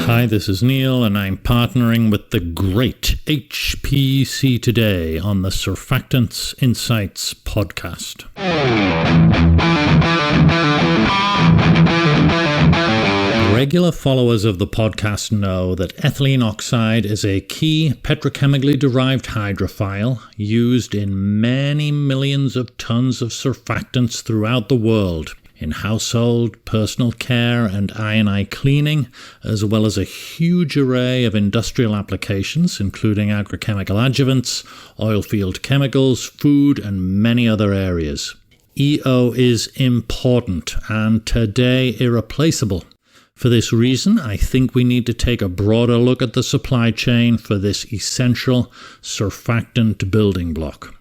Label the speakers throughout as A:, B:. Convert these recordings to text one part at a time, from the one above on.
A: Hi, this is Neil, and I'm partnering with the great HPC today on the Surfactants Insights Podcast. Regular followers of the podcast know that ethylene oxide is a key petrochemically derived hydrophile used in many millions of tons of surfactants throughout the world, in household, personal care, and I&I cleaning, as well as a huge array of industrial applications, including agrochemical adjuvants, oilfield chemicals, food, and many other areas. EO is important and today irreplaceable. For this reason, I think we need to take a broader look at the supply chain for this essential surfactant building block.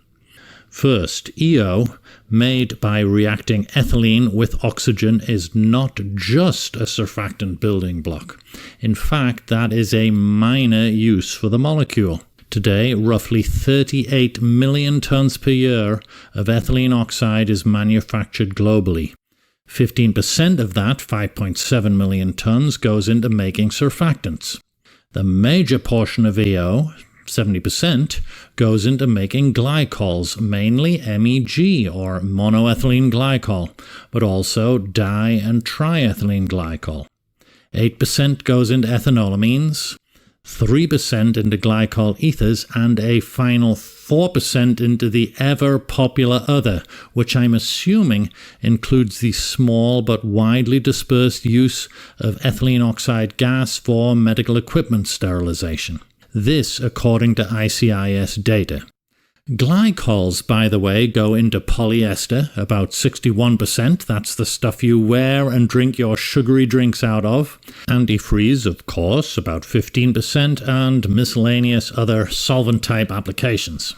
A: First, EO, made by reacting ethylene with oxygen, is not just a surfactant building block. In fact, that is a minor use for the molecule. Today, roughly 38 million tons per year of ethylene oxide is manufactured globally. 15% of that, 5.7 million tons, goes into making surfactants. The major portion of EO, 70%, goes into making glycols, mainly MEG or monoethylene glycol, but also di- and triethylene glycol. 8% goes into ethanolamines, 3% into glycol ethers, and a final 4% into the ever-popular other, which I'm assuming includes the small but widely dispersed use of ethylene oxide gas for medical equipment sterilization. This according to ICIS data. Glycols, by the way, go into polyester, about 61%, that's the stuff you wear and drink your sugary drinks out of. Antifreeze, of course, about 15%, and miscellaneous other solvent-type applications.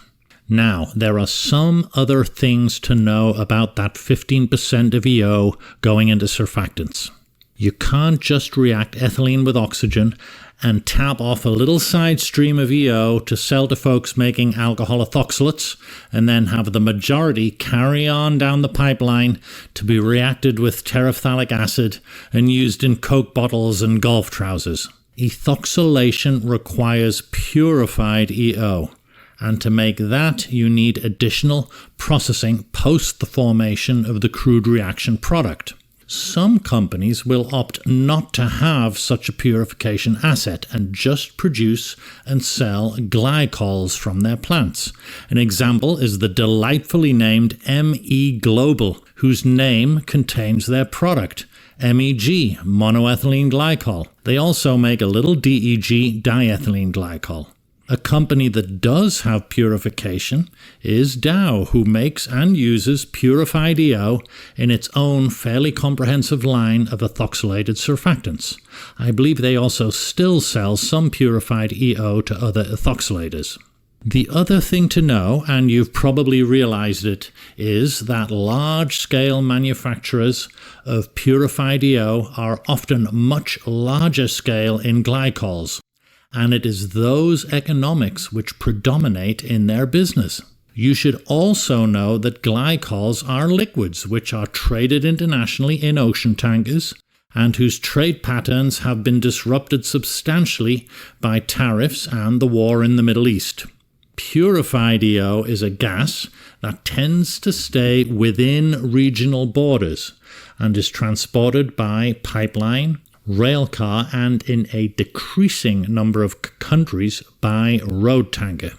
A: Now, there are some other things to know about that 15% of EO going into surfactants. You can't just react ethylene with oxygen and tap off a little side stream of EO to sell to folks making alcohol ethoxylates, and then have the majority carry on down the pipeline to be reacted with terephthalic acid and used in Coke bottles and golf trousers. Ethoxylation requires purified EO, and to make that you need additional processing post the formation of the crude reaction product. Some companies will opt not to have such a purification asset and just produce and sell glycols from their plants. An example is the delightfully named ME Global, whose name contains their product, MEG, monoethylene glycol. They also make a little DEG, diethylene glycol. A company that does have purification is Dow, who makes and uses purified EO in its own fairly comprehensive line of ethoxylated surfactants. I believe they also still sell some purified EO to other ethoxylators. The other thing to know, and you've probably realized it, is that large-scale manufacturers of purified EO are often much larger scale in glycols. And it is those economics which predominate in their business. You should also know that glycols are liquids which are traded internationally in ocean tankers and whose trade patterns have been disrupted substantially by tariffs and the war in the Middle East. Purified EO is a gas that tends to stay within regional borders and is transported by pipeline, railcar, and in a decreasing number of countries by road tanker.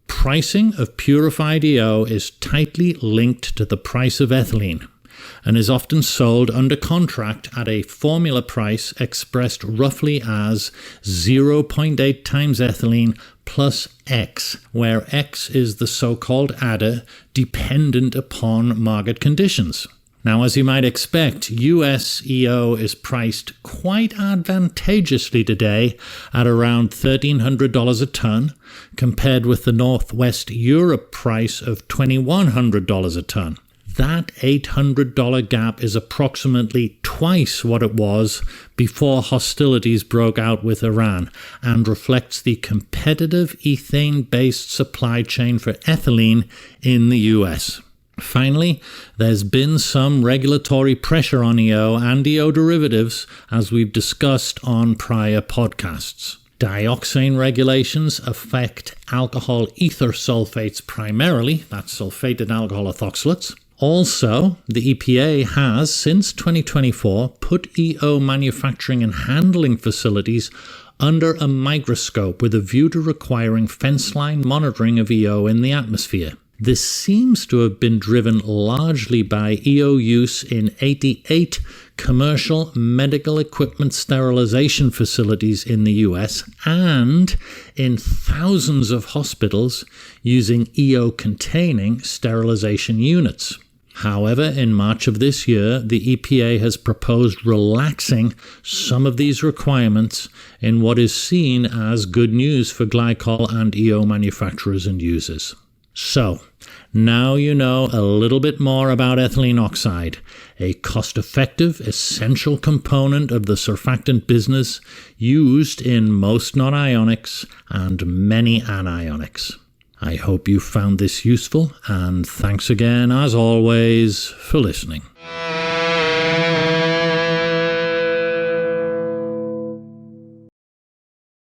A: Pricing of purified EO is tightly linked to the price of ethylene and is often sold under contract at a formula price expressed roughly as 0.8 times ethylene plus X, where X is the so-called adder dependent upon market conditions. Now, as you might expect, US EO is priced quite advantageously today at around $1,300 a ton, compared with the Northwest Europe price of $2,100 a ton. That $800 gap is approximately twice what it was before hostilities broke out with Iran, and reflects the competitive ethane-based supply chain for ethylene in the US. Finally, there's been some regulatory pressure on EO and EO derivatives, as we've discussed on prior podcasts. Dioxane regulations affect alcohol ether sulfates primarily, that's sulfated alcohol ethoxylates. Also, the EPA has, since 2024, put EO manufacturing and handling facilities under a microscope with a view to requiring fence line monitoring of EO in the atmosphere. This seems to have been driven largely by EO use in 88 commercial medical equipment sterilization facilities in the US and in thousands of hospitals using EO-containing sterilization units. However, in March of this year, the EPA has proposed relaxing some of these requirements in what is seen as good news for glycol and EO manufacturers and users. So, now you know a little bit more about ethylene oxide, a cost-effective, essential component of the surfactant business used in most non-ionics and many anionics. I hope you found this useful, and thanks again, as always, for listening.